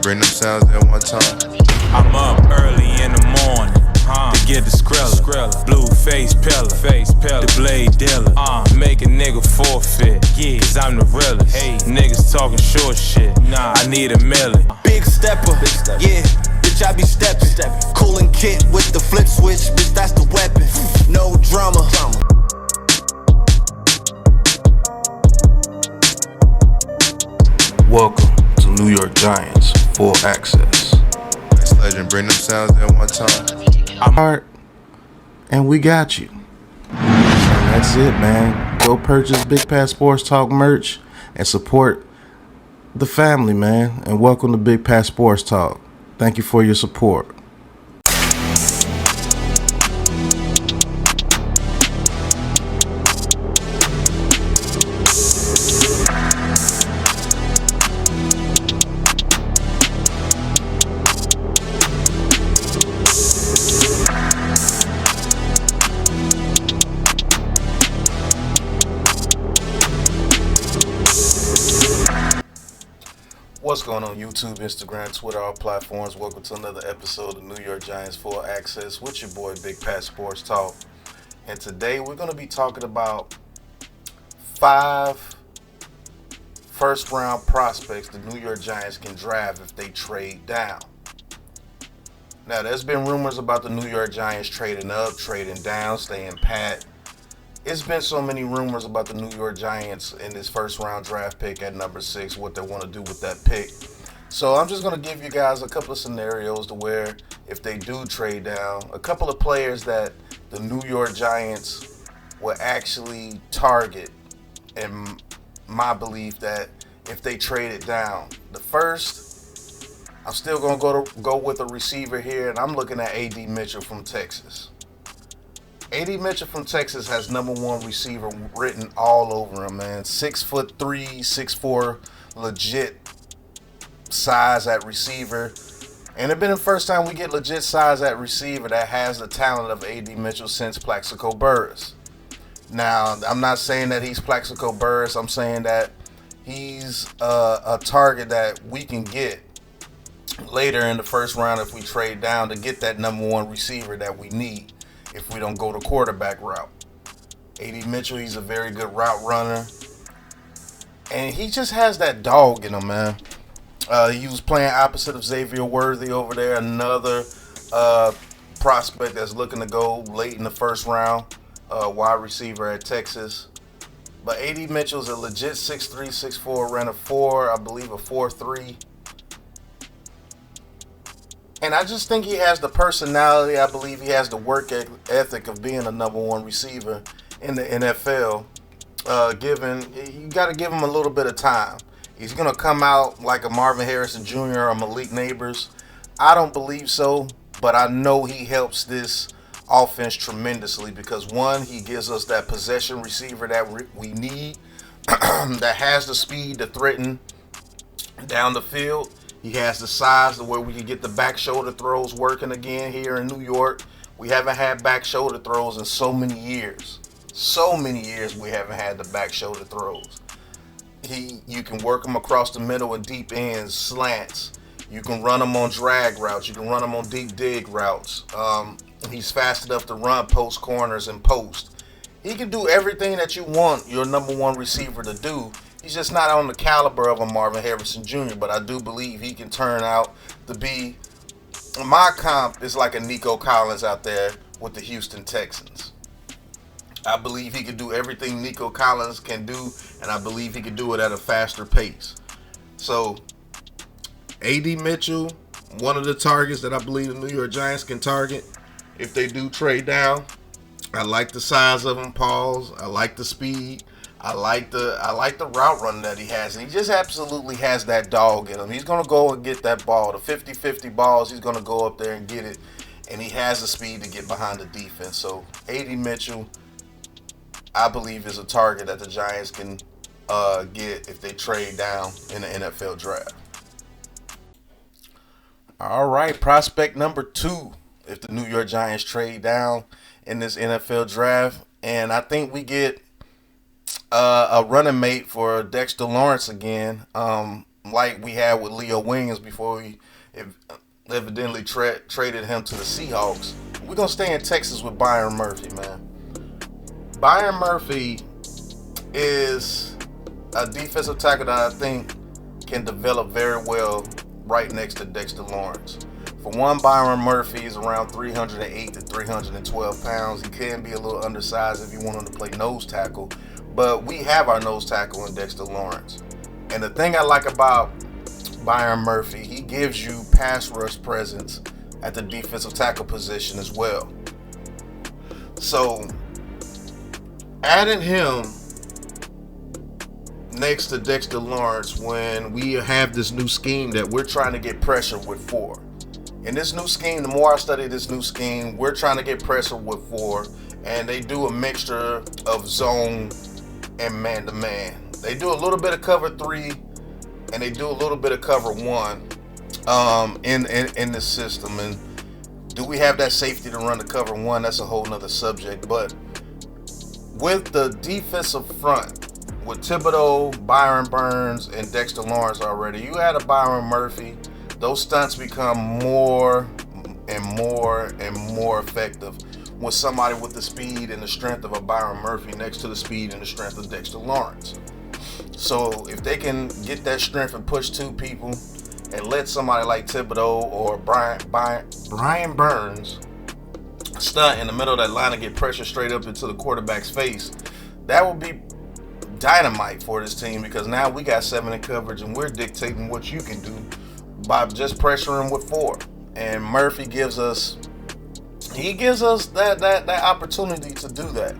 Bring them sounds at one time. I'm up early in the morning, to get the skrilla, blue face pillar, the blade dealer, make a nigga forfeit, cause I'm the realest. Niggas talking short shit, I need a million. Big stepper, yeah, bitch I be steppin'. Coolin' kit with the flip switch, bitch that's the weapon. No drama. Welcome to New York Giants Full Access. This legend, bring them sounds at one time. I'm hard, and we got you. And that's it, man. Go purchase Big Pat Sports Talk merch and support the family, man. And welcome to Big Pat Sports Talk. Thank you for your support. What's going on YouTube, Instagram, Twitter, all platforms? Welcome to another episode of New York Giants Full Access with your boy Big Pat Sports Talk. And today we're going to be talking about 5 first round prospects the New York Giants can draft if they trade down. Now there's been rumors about the New York Giants trading up, trading down, staying pat. It's been so many rumors about the New York Giants in this first round draft pick at number 6, what they want to do with that pick. So I'm just going to give you guys a couple of scenarios to where if they do trade down, a couple of players that the New York Giants will actually target, and my belief that if they trade it down. The first, I'm still going to go with a receiver here, and I'm looking at A.D. Mitchell from Texas. A.D. Mitchell from Texas has number 1 receiver written all over him, man. 6'3", 6'4", legit size at receiver. And it's been the first time we get legit size at receiver that has the talent of A.D. Mitchell since Plaxico Burress. Now, I'm not saying that he's Plaxico Burress. I'm saying that he's a target that we can get later in the first round if we trade down to get that number 1 receiver that we need if we don't go the quarterback route. A.D. Mitchell, he's a very good route runner. And he just has that dog in him, man. He was playing opposite of Xavier Worthy over there, another prospect that's looking to go late in the first round, wide receiver at Texas. But A.D. Mitchell's a legit 6'3", 6'4", ran a 4, I believe a 4.3. And I just think he has the personality. I believe he has the work ethic of being a number 1 receiver in the NFL. You got to give him a little bit of time. He's going to come out like a Marvin Harrison Jr. or Malik Neighbors. I don't believe so, but I know he helps this offense tremendously because, one, he gives us that possession receiver that we need that has the speed to threaten down the field. He has the size to where we can get the back shoulder throws working again here in New York. We haven't had back shoulder throws in so many years. So many years we haven't had the back shoulder throws. You can work him across the middle and deep ends, slants. You can run him on drag routes. You can run him on deep dig routes. He's fast enough to run post corners and post. He can do everything that you want your number 1 receiver to do. He's just not on the caliber of a Marvin Harrison Jr., but I do believe he can turn out to be, my comp is like a Nico Collins out there with the Houston Texans. I believe he can do everything Nico Collins can do, and I believe he can do it at a faster pace. So, A.D. Mitchell, one of the targets that I believe the New York Giants can target if they do trade down. I like the size of him, Pauls. I like the speed. I like the route running that he has. And he just absolutely has that dog in him. He's going to go and get that ball. The 50-50 balls, he's going to go up there and get it. And he has the speed to get behind the defense. So, A.D. Mitchell, I believe, is a target that the Giants can get if they trade down in the NFL draft. All right, prospect number 2, if the New York Giants trade down in this NFL draft. And I think we get a running mate for Dexter Lawrence again. like we had with Leo Williams before we evidently traded him to the Seahawks. We're going to stay in Texas with Byron Murphy, man. Byron Murphy is a defensive tackle that I think can develop very well right next to Dexter Lawrence. For one, Byron Murphy is around 308 to 312 pounds. He can be a little undersized if you want him to play nose tackle, but we have our nose tackle in Dexter Lawrence. And the thing I like about Byron Murphy, he gives you pass rush presence at the defensive tackle position as well. So adding him next to Dexter Lawrence when we have this new scheme that we're trying to get pressure with 4. In this new scheme, the more I study this new scheme, we're trying to get pressure with 4, and they do a mixture of zone and man-to-man. They do a little bit of cover 3, and they do a little bit of cover 1 in this system. And do we have that safety to run the cover 1? That's a whole nother subject. But with the defensive front, with Thibodeau, Byron Burns, and Dexter Lawrence already, you add a Byron Murphy, those stunts become more and more and more effective with somebody with the speed and the strength of a Byron Murphy next to the speed and the strength of Dexter Lawrence. So if they can get that strength and push 2 people and let somebody like Thibodeau or Brian Burns stunt in the middle of that line and get pressure straight up into the quarterback's face, that would be dynamite for this team, because now we got 7 in coverage and we're dictating what you can do by just pressuring with 4. And Murphy gives us that opportunity to do that.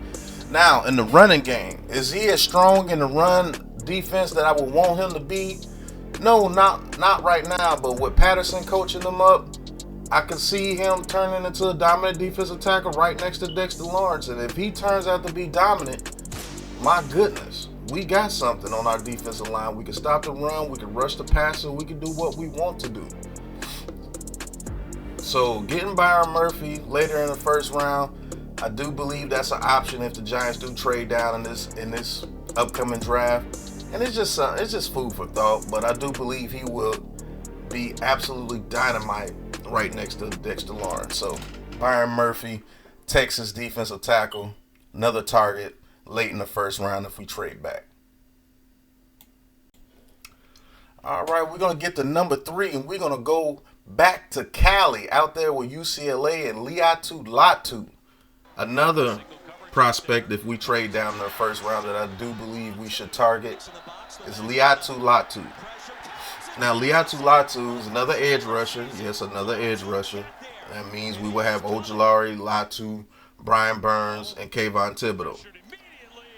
Now, in the running game, is he as strong in the run defense that I would want him to be? No, not right now. But with Patterson coaching him up, I could see him turning into a dominant defensive tackle right next to Dexter Lawrence. And if he turns out to be dominant, my goodness, we got something on our defensive line. We can stop the run, we can rush the passer, we can do what we want to do. So getting Byron Murphy later in the first round, I do believe that's an option if the Giants do trade down in this upcoming draft. And it's just food for thought, but I do believe he will be absolutely dynamite right next to Dexter Lawrence. So Byron Murphy, Texas defensive tackle, another target late in the first round if we trade back. All right, we're going to get to number 3, and we're going to go back to Cali, out there with UCLA and Laiatu Latu. Another prospect, if we trade down in the first round, that I do believe we should target is Laiatu Latu. Now, Laiatu Latu is another edge rusher. Yes, another edge rusher. That means we will have Ojulari, Latu, Brian Burns, and Kayvon Thibodeau.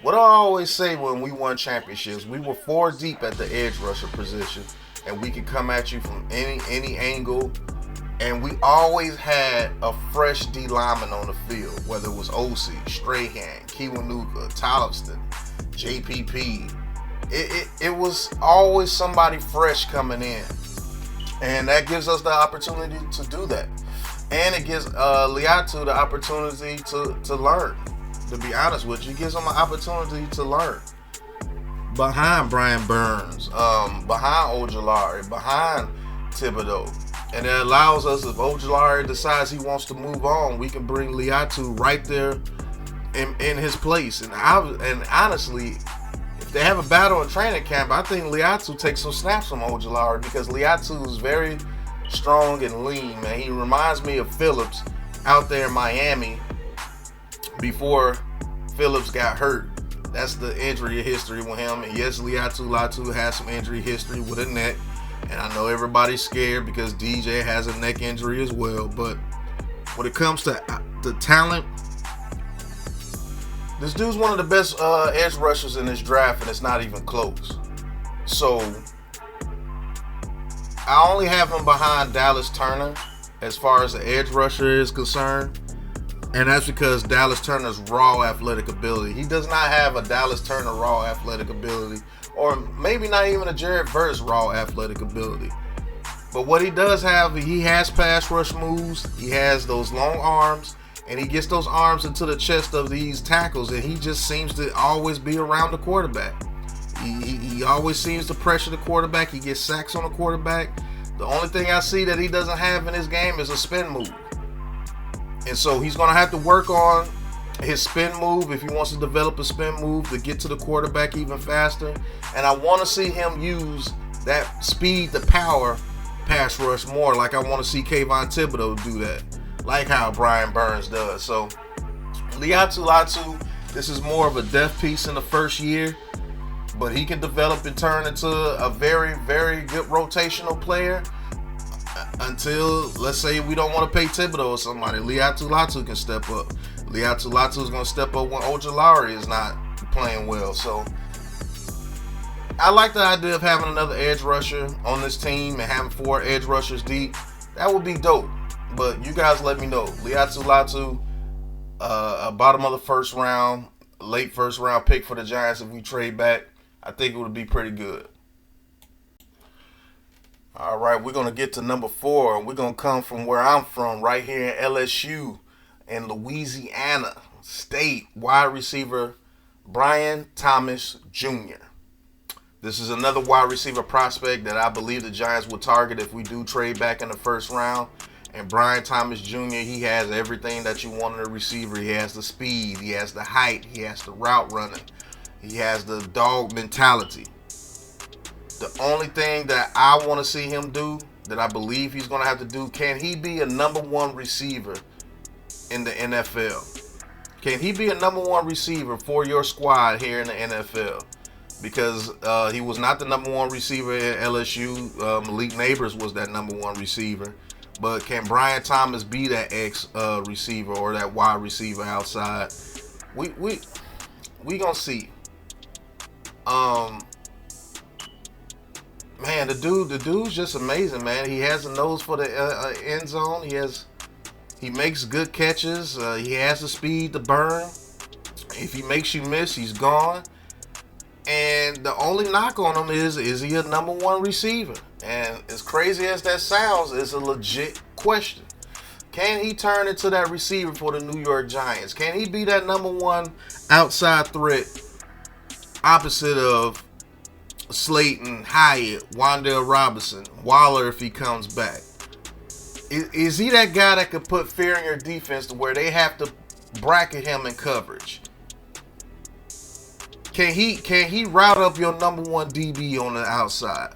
What I always say when we won championships, we were 4 deep at the edge rusher position, and we could come at you from any angle, and we always had a fresh D lineman on the field, whether it was OC, Strahan, Kiwanuka, Tollefson, JPP. It was always somebody fresh coming in, and that gives us the opportunity to do that, and it gives Laiatu the opportunity to learn. To be honest with you, it gives them an opportunity to learn behind Brian Burns, behind Ojulari, behind Thibodeau. And it allows us, if Ojulari decides he wants to move on, we can bring Laiatu right there in his place. And honestly, if they have a battle in training camp, I think Laiatu takes some snaps from Ojulari, because Laiatu is very strong and lean, man. He reminds me of Phillips out there in Miami before Phillips got hurt. That's the injury history with him. And yes, Laiatu has some injury history with a neck. And I know everybody's scared because DJ has a neck injury as well. But when it comes to the talent, this dude's one of the best edge rushers in this draft, and it's not even close. So I only have him behind Dallas Turner as far as the edge rusher is concerned. And that's because Dallas Turner's raw athletic ability. He does not have a Dallas Turner raw athletic ability, or maybe not even a Jared Verse raw athletic ability. But what he does have, he has pass rush moves. He has those long arms, and he gets those arms into the chest of these tackles, and he just seems to always be around the quarterback. He always seems to pressure the quarterback. He gets sacks on the quarterback. The only thing I see that he doesn't have in his game is a spin move. And so he's going to have to work on his spin move if he wants to develop a spin move to get to the quarterback even faster. And I want to see him use that speed to power pass rush more, like I want to see Kayvon Thibodeau do that, like how Brian Burns does. So Laiatu Latu, this is more of a depth piece in the first year, but he can develop and turn into a very, very good rotational player until, let's say, we don't want to pay Thibodeau or somebody. Laiatu Latu can step up. Laiatu Latu is going to step up when Ojulari is not playing well. So I like the idea of having another edge rusher on this team and having 4 edge rushers deep. That would be dope. But you guys let me know. Laiatu Latu, a bottom of the first round, late first round pick for the Giants if we trade back. I think it would be pretty good. All right, we're going to get to number 4, and we're going to come from where I'm from, right here in LSU in Louisiana State, wide receiver Brian Thomas Jr. This is another wide receiver prospect that I believe the Giants will target if we do trade back in the first round. And Brian Thomas Jr., he has everything that you want in a receiver. He has the speed, he has the height, he has the route running, he has the dog mentality. The only thing that I want to see him do, that I believe he's going to have to do, can he be a number 1 receiver in the NFL? Can he be a number 1 receiver for your squad here in the NFL? Because he was not the number 1 receiver at LSU. Malik Neighbors was that number 1 receiver. But can Brian Thomas be that receiver or that wide receiver outside? We gonna see. Man, the dude's just amazing, man. He has a nose for the end zone. He makes good catches. He has the speed to burn. If he makes you miss, he's gone. And the only knock on him is he a number 1 receiver? And as crazy as that sounds, it's a legit question. Can he turn into that receiver for the New York Giants? Can he be that number 1 outside threat opposite of Slayton, Hyatt, Wan'Dale Robinson, Waller if he comes back? Is he that guy that could put fear in your defense to where they have to bracket him in coverage? Can he route up your number 1 DB on the outside?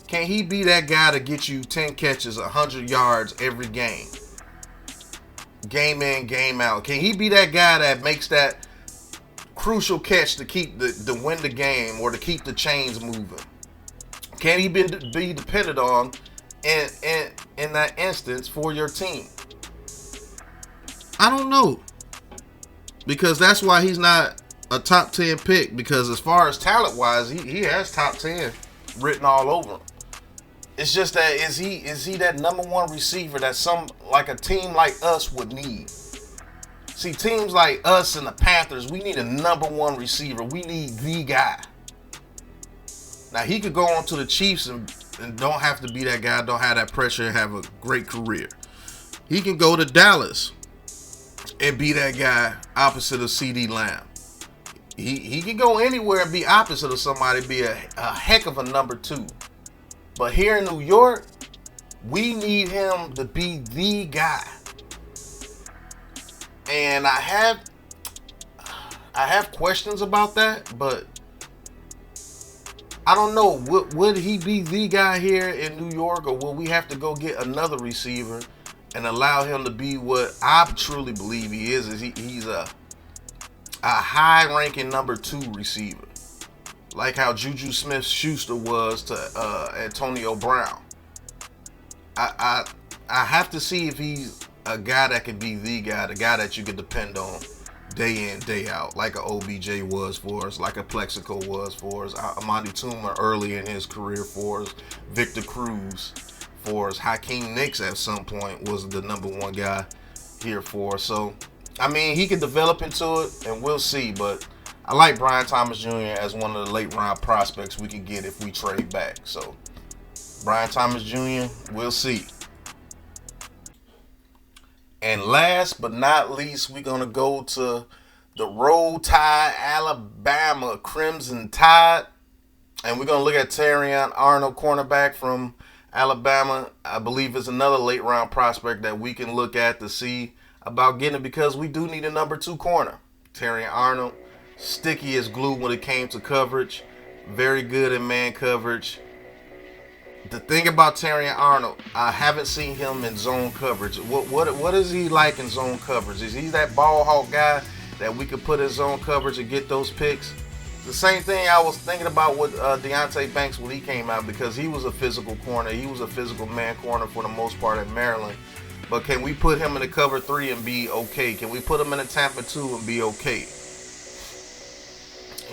Can he be that guy to get you 10 catches, 100 yards every game? Game in, game out. Can he be that guy that makes that crucial catch to keep to win the game or to keep the chains moving? Can he be depended on in that instance for your team? I don't know. Because that's why he's not a top 10 pick, because as far as talent wise, he has top 10 written all over him. It's just that is he that number 1 receiver that like a team like us would need? See, teams like us and the Panthers, we need a number 1 receiver. We need the guy. Now he could go on to the Chiefs and don't have to be that guy, don't have that pressure, and have a great career. He can go to Dallas and be that guy opposite of CD Lamb. He can go anywhere and be opposite of somebody, be a heck of a number 2. But here in New York, we need him to be the guy. And I have questions about that, but I don't know. Would he be the guy here in New York, or will we have to go get another receiver and allow him to be what I truly believe he is? He's a high-ranking number 2 receiver, like how Juju Smith-Schuster was to Antonio Brown. I have to see if he's a guy that can be the guy that you can depend on day in, day out, like a OBJ was for us, like a Plexico was for us, Amani Toomer early in his career for us, Victor Cruz for us, Hakeem Nicks at some point was the number 1 guy here for us. So, I mean, he can develop into it, and we'll see, but I like Brian Thomas Jr. as one of the late round prospects we can get if we trade back. So, Brian Thomas Jr., we'll see. And last but not least, we're going to go to the Roll Tide, Alabama Crimson Tide. And we're going to look at Terrion Arnold, cornerback from Alabama. I believe is another late round prospect that we can look at to see about getting it, because we do need a number 2 corner. Terrion Arnold, sticky as glue when it came to coverage. Very good in man coverage. The thing about Terrion Arnold, I haven't seen him in zone coverage. What is he like in zone coverage? Is he that ball hawk guy that we could put in zone coverage and get those picks? The same thing I was thinking about with Deonte Banks when he came out, because he was a physical corner. He was a physical man corner for the most part at Maryland. But can we put him in the cover 3 and be okay? Can we put him in a Tampa 2 and be okay?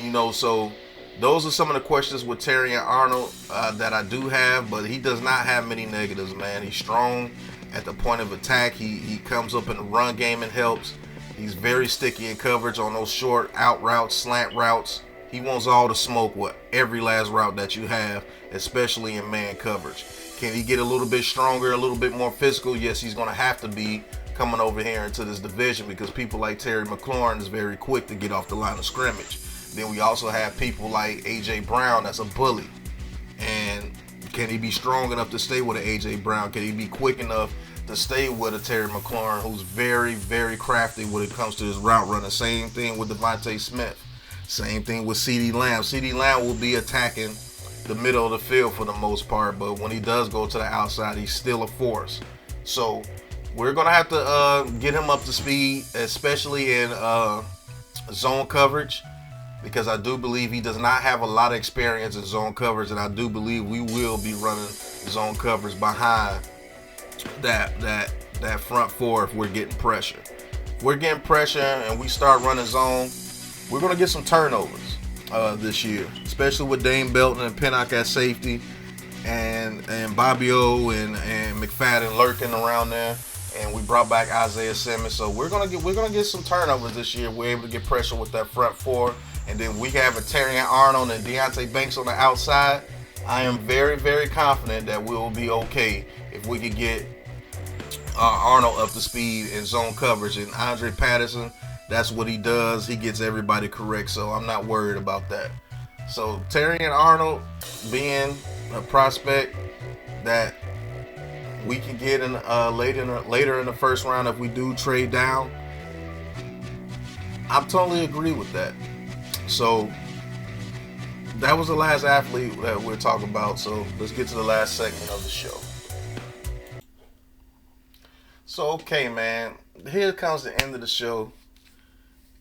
You know, so those are some of the questions with Terrion Arnold that I do have, but he does not have many negatives, man. He's strong at the point of attack. He comes up in the run game and helps. He's very sticky in coverage on those short out routes, slant routes. He wants all the smoke with every last route that you have, especially in man coverage. Can he get a little bit stronger, a little bit more physical? Yes, he's going to have to be coming over here into this division, because people like Terry McLaurin is very quick to get off the line of scrimmage. Then we also have people like A.J. Brown that's a bully. And can he be strong enough to stay with an A.J. Brown? Can he be quick enough to stay with a Terry McLaurin, who's very, very crafty when it comes to his route running? Same thing with Devontae Smith. Same thing with CeeDee Lamb. CeeDee Lamb will be attacking the middle of the field for the most part, but when he does go to the outside, he's still a force. So we're going to have to get him up to speed, especially in zone coverage, because I do believe he does not have a lot of experience in zone coverage, and I do believe we will be running zone coverage behind that front 4 if we're getting pressure. If we're getting pressure and we start running zone, we're going to get some turnovers this year, especially with Dane Belton and Pinnock at safety, and Bobby O and McFadden lurking around there, and we brought back Isaiah Simmons. So we're gonna get some turnovers this year. We're able to get pressure with that front 4, and then we have a Terrion Arnold and Deonte Banks on the outside. I am very, very confident that we'll be okay if we could get Arnold up to speed in zone coverage. And Andre Patterson, that's what he does. He gets everybody correct, so I'm not worried about that. So Terrion Arnold being a prospect that we can get in later in the first round if we do trade down, I totally agree with that. So that was the last athlete that we're talking about. So let's get to the last segment of the show. So okay, man, here comes the end of the show.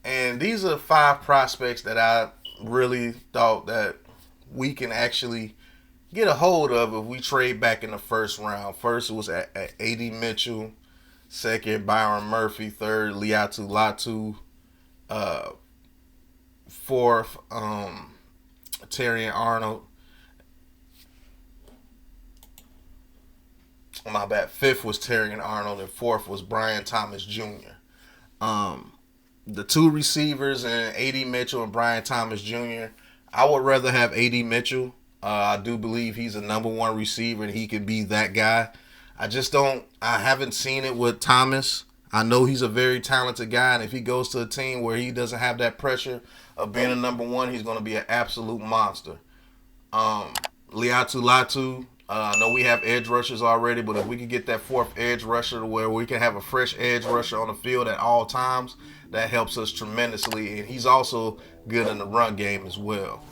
And these are 5 prospects that I really thought that we can actually get a hold of if we trade back in the first round. First, it was at A.D. Mitchell. Second, Byron Murphy. Third, Liatu Latu. Fourth, Terrion Arnold. My bad. Fifth was Terrion Arnold, and fourth was Brian Thomas Jr. The 2 receivers and A.D. Mitchell and Brian Thomas Jr., I would rather have A.D. Mitchell. I do believe he's a number 1 receiver and he could be that guy. I haven't seen it with Thomas. I know he's a very talented guy, and if he goes to a team where he doesn't have that pressure of being a number 1, he's going to be an absolute monster. Liatu Latu, I know we have edge rushers already, but if we could get that 4th edge rusher to where we can have a fresh edge rusher on the field at all times, that helps us tremendously. And he's also good in the run game as well.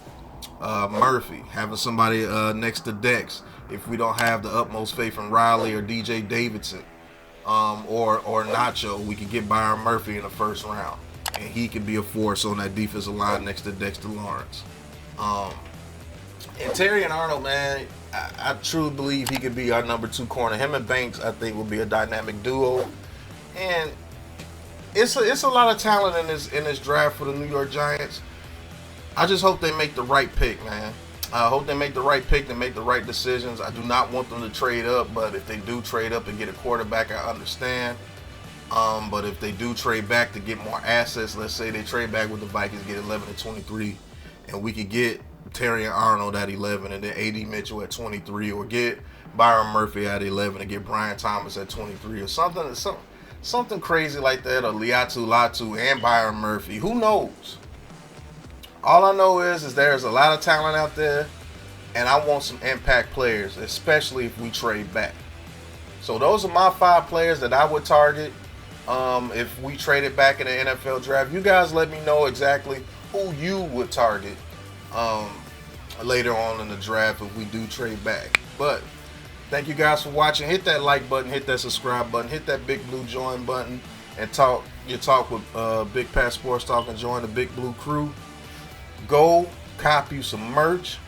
Murphy, having somebody next to Dex, if we don't have the utmost faith in Riley or DJ Davidson or Nacho, we could get Byron Murphy in the first round, and he could be a force on that defensive line next to Dexter Lawrence. And Terrion Arnold, man, I truly believe he could be our number 2 corner. Him and Banks, I think, will be a dynamic duo. And it's a lot of talent in this draft for the New York Giants. I just hope they make the right pick, man. I hope they make the right pick and make the right decisions. I do not want them to trade up, but if they do trade up and get a quarterback, I understand. But if they do trade back to get more assets, let's say they trade back with the Vikings, get 11 and 23, and we could get Terrion Arnold at 11 and then A.D. Mitchell at 23, or get Byron Murphy at 11 and get Brian Thomas at 23, or something crazy like that, or Liatu Latu and Byron Murphy. Who knows? All I know is there's a lot of talent out there. and I want some impact players, especially if we trade back. So those are my 5 players that I would target if we traded back in the NFL draft. You guys let me know exactly who you would target later on in the draft if we do trade back. But thank you guys for watching. Hit that like button, hit that subscribe button, hit that big blue join button, and talk with Big Pat Sports Talk and join the Big Blue crew. Go cop you some merch,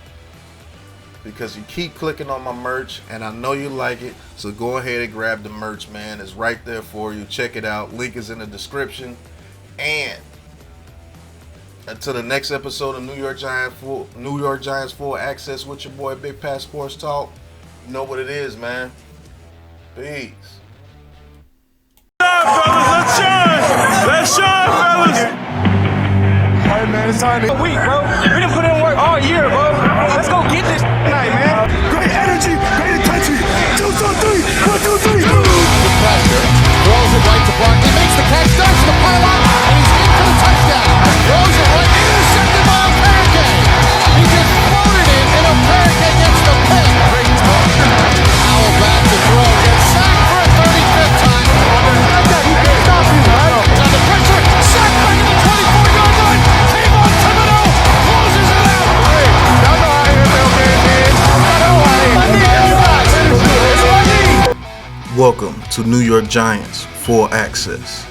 because you keep clicking on my merch and I know you like it. So go ahead and grab the merch, man. It's right there for you. Check it out. Link is in the description. And until the next episode of New York Giants Full Access with your boy Big Pat Sports Talk, you know what it is, man. Peace. Let's shine! Let's shine, fellas! Hey man, it's time to week, bro. We done put in work all year, bro. Let's go get this tonight, man. Great energy, great intensity. 2, 2, 3, 1, 2, 3. Pressure, throws it right to Brock. He makes the catch, starts the pylon, and he's in for the touchdown. Throws it right, intercepted by a pancake. He just floated it, and a pancake gets the pick. Powell back to throw, gets sacked for a 35th time. He can't stop you, right? Under pressure, sacked back at the 24-yard line. Kayvon Thibodeau closes it out. Hey, y'all know how NFL game is. I know how it is. Welcome to New York Giants Full Access.